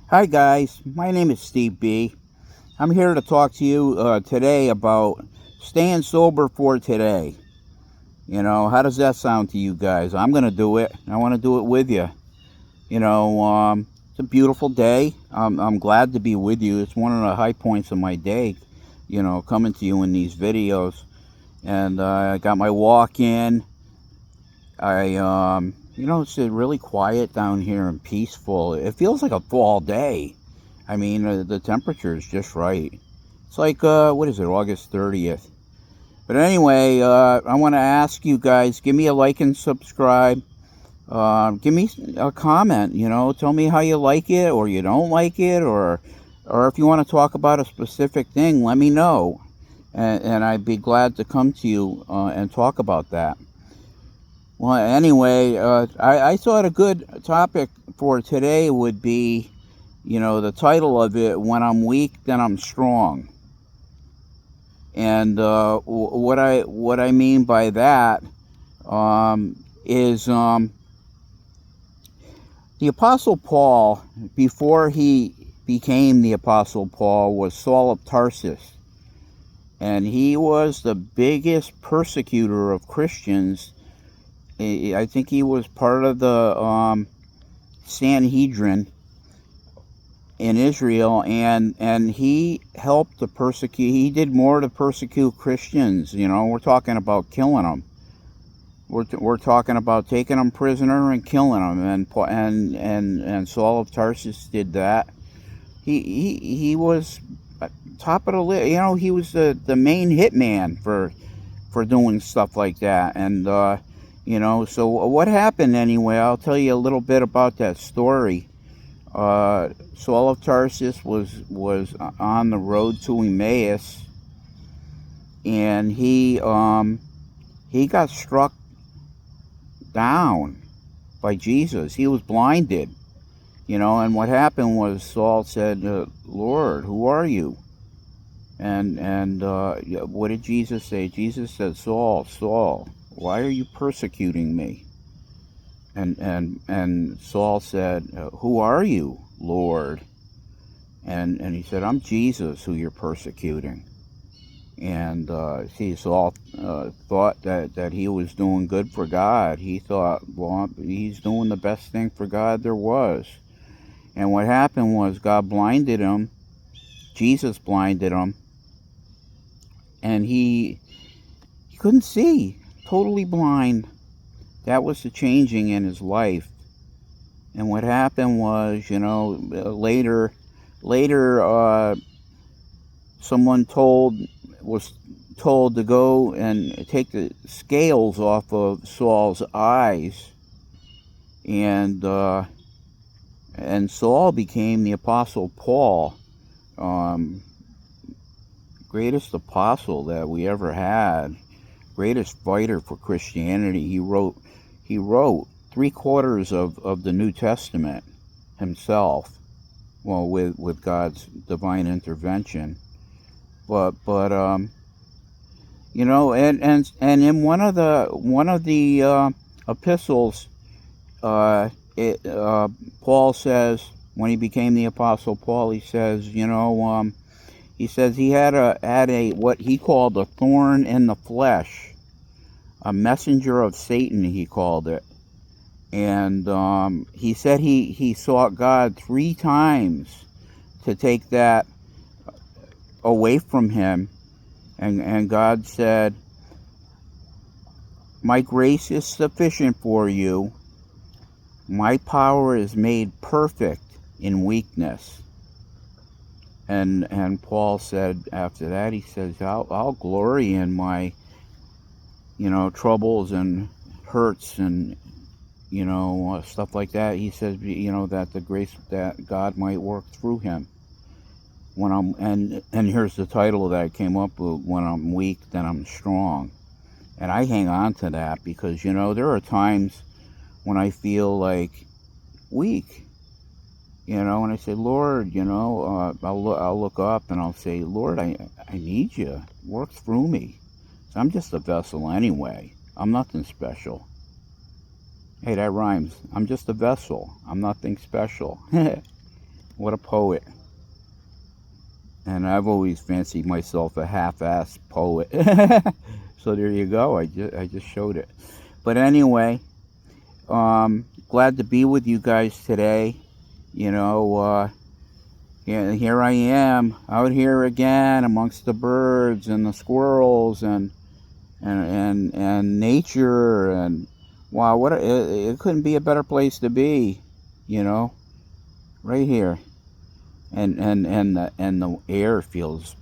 Hi guys, my name is Steve B. I'm here to talk to you today about staying sober for today. How does that sound to you guys? I'm going to do it. I want to do it with you. It's a beautiful day. I'm glad to be with you. It's one of the high points of my day, coming to you in these videos. And I got my walk in. It's really quiet down here and peaceful. It feels like a fall day. I mean, the temperature is just right. It's like, what is it, August 30th? But anyway, I want to ask you guys, give me a like and subscribe. Give me a comment, tell me how you like it or you don't like it, or if you want to talk about a specific thing, let me know. And I'd be glad to come to you and talk about that. Well, anyway, I thought a good topic for today would be, the title of it, When I'm Weak, Then I'm Strong. And what I mean by that is the Apostle Paul, before he became the Apostle Paul, was Saul of Tarsus. And he was the biggest persecutor of Christians. I think he was part of the Sanhedrin in Israel, and he helped to persecute. He did more to persecute Christians. We're talking about killing them. We're talking about taking them prisoner and killing them. And Saul of Tarsus did that. He was top of the list. He was the main hitman for doing stuff like that. And so what happened anyway? I'll tell you a little bit about that story. Saul of Tarsus was on the road to Emmaus, and he got struck down by Jesus. He was blinded, and what happened was Saul said, "Lord, who are you?" And what did Jesus say? Jesus said, "Saul, Saul, why are you persecuting me?" And Saul said, "Who are you, Lord?" And he said, "I'm Jesus who you're persecuting." And Saul thought that he was doing good for God. He thought, well, he's doing the best thing for God there was. And what happened was God blinded him. Jesus blinded him. And he couldn't see. Totally blind. That was the changing in his life. And what happened was, later, someone was told to go and take the scales off of Saul's eyes, and Saul became the Apostle Paul, greatest apostle that we ever had, greatest fighter for Christianity. He wrote 3/4 of the New Testament himself, well, with God's divine intervention. But and in one of the epistles, Paul says, when he became the Apostle Paul, he says, he had a what he called a thorn in the flesh, a messenger of Satan, he called it. And he said he sought God 3 times to take that away from him. And God said, "My grace is sufficient for you. My power is made perfect in weakness." And Paul said after that, he says, I'll glory in my, troubles and hurts and, stuff like that. He says, that the grace that God might work through him. And here's the title that I came up with: When I'm weak, then I'm strong. And I hang on to that because, there are times when I feel like weak, and I say, "Lord, I'll look up and I'll say, Lord, I need you. Work through me. So I'm just a vessel anyway. I'm nothing special." Hey, that rhymes. I'm just a vessel. I'm nothing special. What a poet. And I've always fancied myself a half-assed poet. So there you go. I just showed it. But anyway, glad to be with you guys today. You know, yeah, here I am out here again amongst the birds and the squirrels and nature, and wow, it couldn't be a better place to be, you know, right here. And the air feels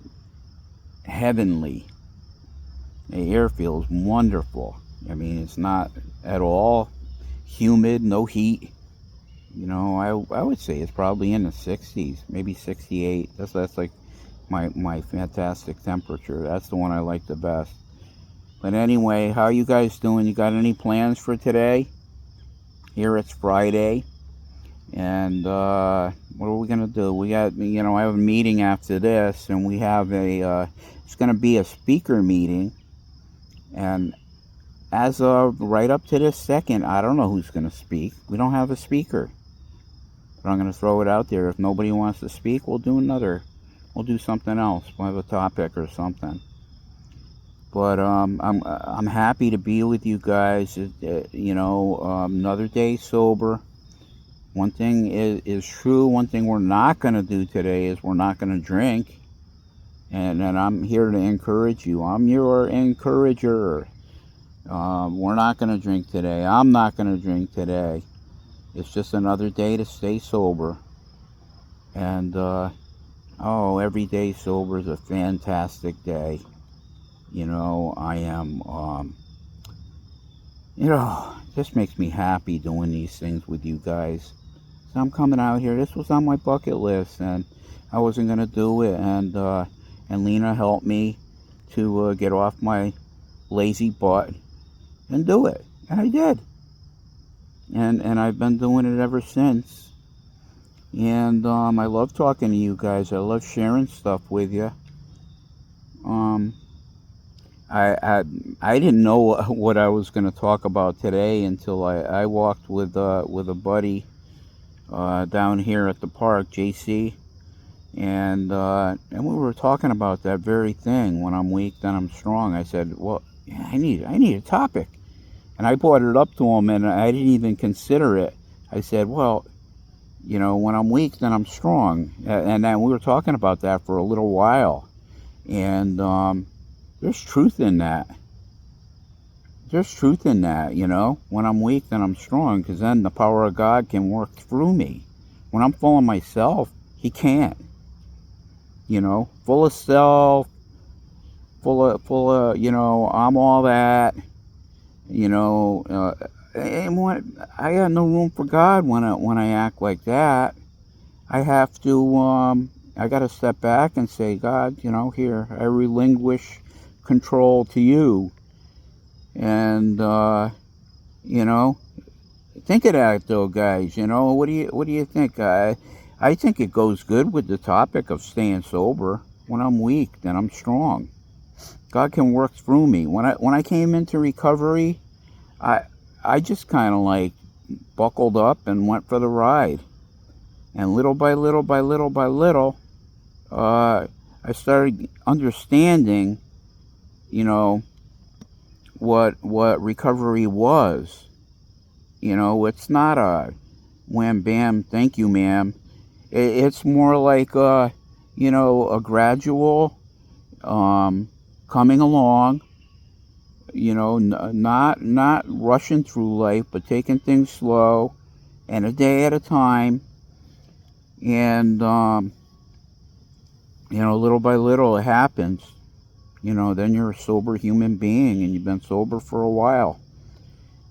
heavenly. The air feels wonderful. I mean, it's not at all humid, no heat. You know, I would say it's probably in the 60s, maybe 68. That's like my fantastic temperature. That's the one I like the best. But anyway, how you guys doing? You got any plans for today? Here it's Friday, and what are we gonna do? We got, you know, I have a meeting after this, and we have it's gonna be a speaker meeting, and as of right up to this second, I don't know who's gonna speak. We don't have a speaker. But I'm going to throw it out there. If nobody wants to speak, we'll do something else. We'll have a topic or something. But I'm happy to be with you guys. You know, another day sober. One thing is true. One thing we're not going to do today is we're not going to drink. And I'm here to encourage you. I'm your encourager. We're not going to drink today. I'm not going to drink today. It's just another day to stay sober. And, every day sober is a fantastic day. You know, I am, just makes me happy doing these things with you guys. So I'm coming out here. This was on my bucket list, and I wasn't going to do it. And Lena helped me to get off my lazy butt and do it. And I did. And I've been doing it ever since. And I love talking to you guys. I love sharing stuff with you. I didn't know what I was going to talk about today until I walked with a buddy down here at the park, JC, and we were talking about that very thing. When I'm weak, then I'm strong. I said, well, I need a topic. And I brought it up to him, and I didn't even consider it. I said, well, you know, when I'm weak, then I'm strong. And then we were talking about that for a little while. And there's truth in that. There's truth in that, you know. When I'm weak, then I'm strong, because then the power of God can work through me. When I'm full of myself, He can't. You know, full of self, full of, you know, I'm all that. You know, and I got no room for God when I act like that. I have to, I got to step back and say, God, you know, here, I relinquish control to you. And, you know, think of that though, guys. You know, what do you think? I think it goes good with the topic of staying sober. When I'm weak, then I'm strong. God can work through me. When I came into recovery, I just kind of like buckled up and went for the ride. And little by little by little by little, I started understanding, you know, what recovery was. You know, it's not a wham bam, thank you, ma'am. It's more like you know, a gradual coming along. You know, not rushing through life, but taking things slow, and a day at a time. And you know, little by little, it happens. You know, then you're a sober human being, and you've been sober for a while.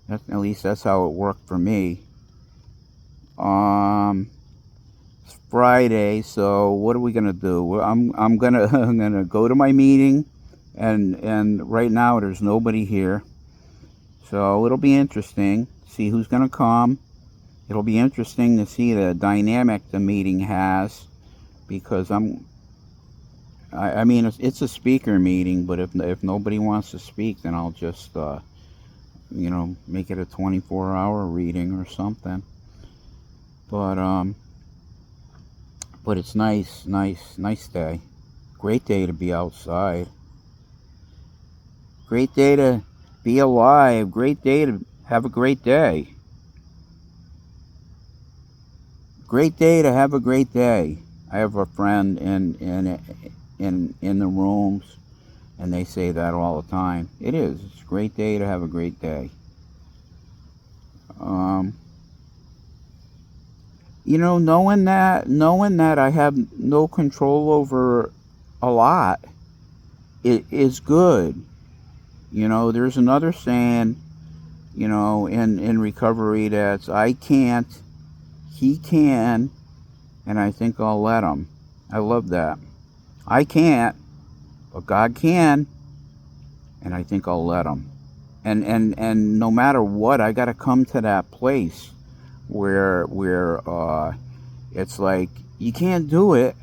At least that's how it worked for me. It's Friday, so what are we gonna do? I'm gonna go to my meeting, and right now there's nobody here, so it'll be interesting to see who's gonna come. It'll be interesting to see the dynamic the meeting has, because I mean, it's a speaker meeting, but if nobody wants to speak, then I'll just you know, make it a 24-hour reading or something. But But it's nice day. Great day to be outside. Great day to be alive. Great day to have a great day. Great day to have a great day. I have a friend in the rooms, and they say that all the time. It is. It's a great day to have a great day. Knowing that I have no control over a lot, it is good. There's another saying, in recovery, that's I can't, he can, and I think I'll let him. I love that. I can't, but God can, and I think I'll let him. And no matter what, I got to come to that place where it's like you can't do it,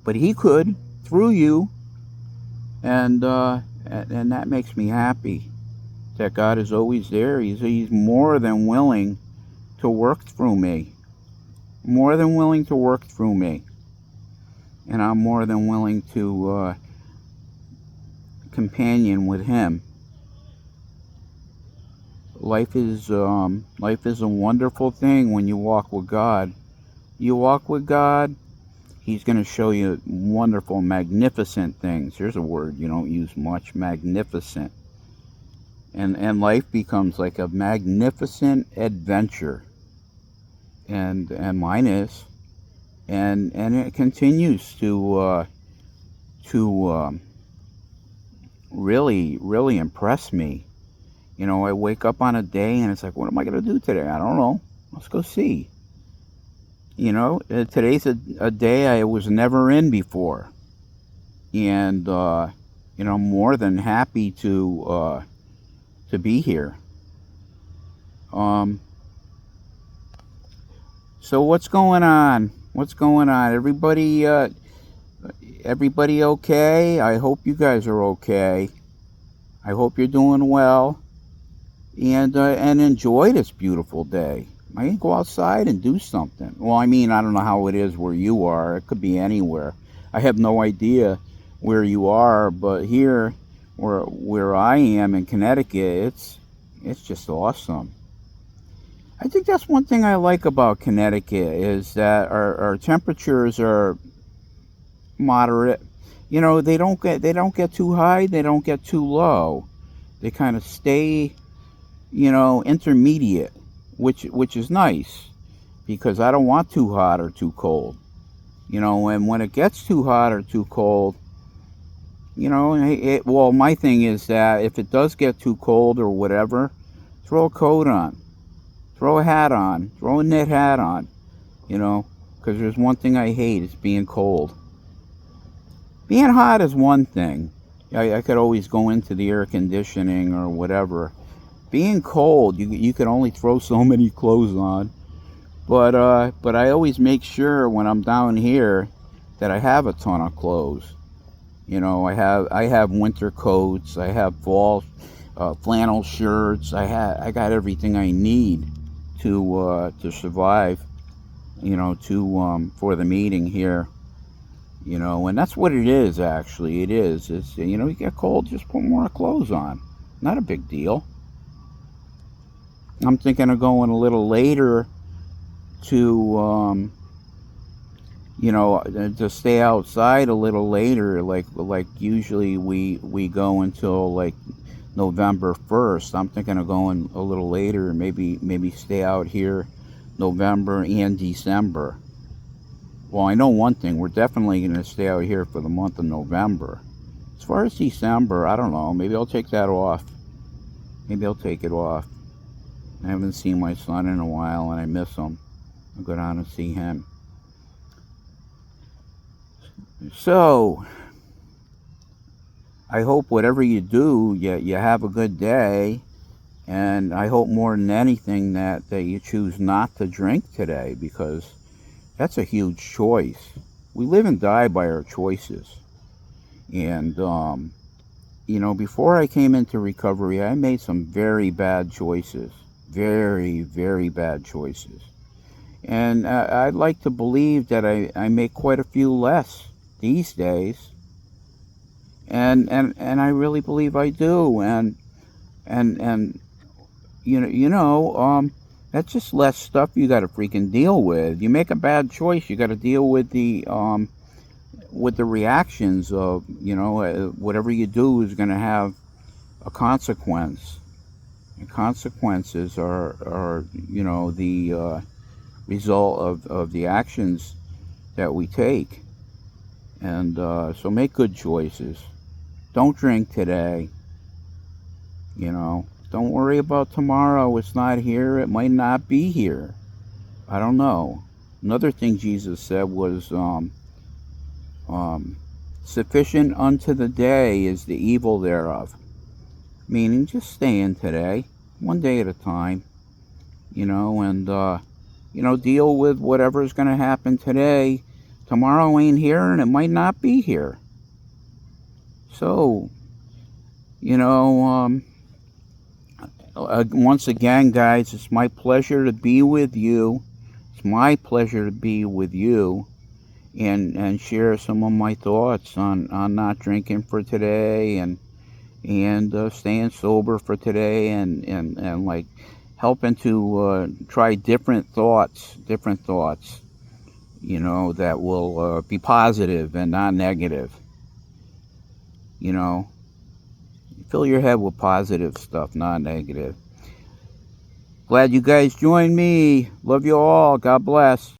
but he could through you, and that makes me happy. That God is always there. He's more than willing to work through me. More than willing to work through me. And I'm more than willing to companion with him. Life is a wonderful thing when you walk with God. You walk with God, he's going to show you wonderful, magnificent things. Here's a word you don't use much, magnificent. And life becomes like a magnificent adventure. And mine is. And it continues to really, really impress me. I wake up on a day and it's like, what am I going to do today? I don't know. Let's go see. Today's a day I was never in before. And, I'm more than happy to be here. So what's going on? Everybody okay? I hope you guys are okay. I hope you're doing well. And enjoy this beautiful day. I can go outside and do something. Well, I don't know how it is where you are. It could be anywhere. I have no idea where you are, but here, where I am in Connecticut, it's just awesome. I think that's one thing I like about Connecticut is that our temperatures are moderate. They don't get too high. They don't get too low. They kind of stay, intermediate, which is nice because I don't want too hot or too cold. And when it gets too hot or too cold, well, my thing is that if it does get too cold or whatever, throw a coat on, throw a hat on, throw a knit hat on, because there's one thing I hate, it's being cold. Being hot is one thing. I could always go into the air conditioning or whatever. Being cold, you can only throw so many clothes on. But I always make sure when I'm down here that I have a ton of clothes. I have winter coats, I have fall flannel shirts. I got everything I need to survive. For the meeting here. And that's what it is. Actually, it is. It's you get cold, just put more clothes on. Not a big deal. I'm thinking of going a little later to to stay outside a little later, like usually we go until like November 1st. I'm thinking of going a little later, maybe stay out here November and December. Well, I know one thing, we're definitely going to stay out here for the month of November. As far as December, I don't know, maybe I'll take that off. Maybe I'll take it off. I haven't seen my son in a while and I miss him. I'll go down and see him. So, I hope whatever you do, you have a good day. And I hope more than anything that you choose not to drink today, because that's a huge choice. We live and die by our choices. And, before I came into recovery, I made some very bad choices. Very, very bad choices. And I'd like to believe that I make quite a few less these days. And I really believe I do. And that's just less stuff you got to freaking deal with. You make a bad choice, you got to deal with the reactions of, whatever you do is going to have a consequence. And consequences are the result of the actions that we take. And so make good choices. Don't drink today. Don't worry about tomorrow. It's not here. It might not be here. I don't know. Another thing Jesus said was, sufficient unto the day is the evil thereof. Meaning, just stay in today, one day at a time, and, deal with whatever's going to happen today. Tomorrow ain't here, and it might not be here. So, once again, guys, it's my pleasure to be with you. It's my pleasure to be with you and share some of my thoughts on not drinking for today and staying sober for today and like helping to try different thoughts, that will be positive and not negative. Fill your head with positive stuff, not negative. Glad you guys joined me. Love you all. God bless.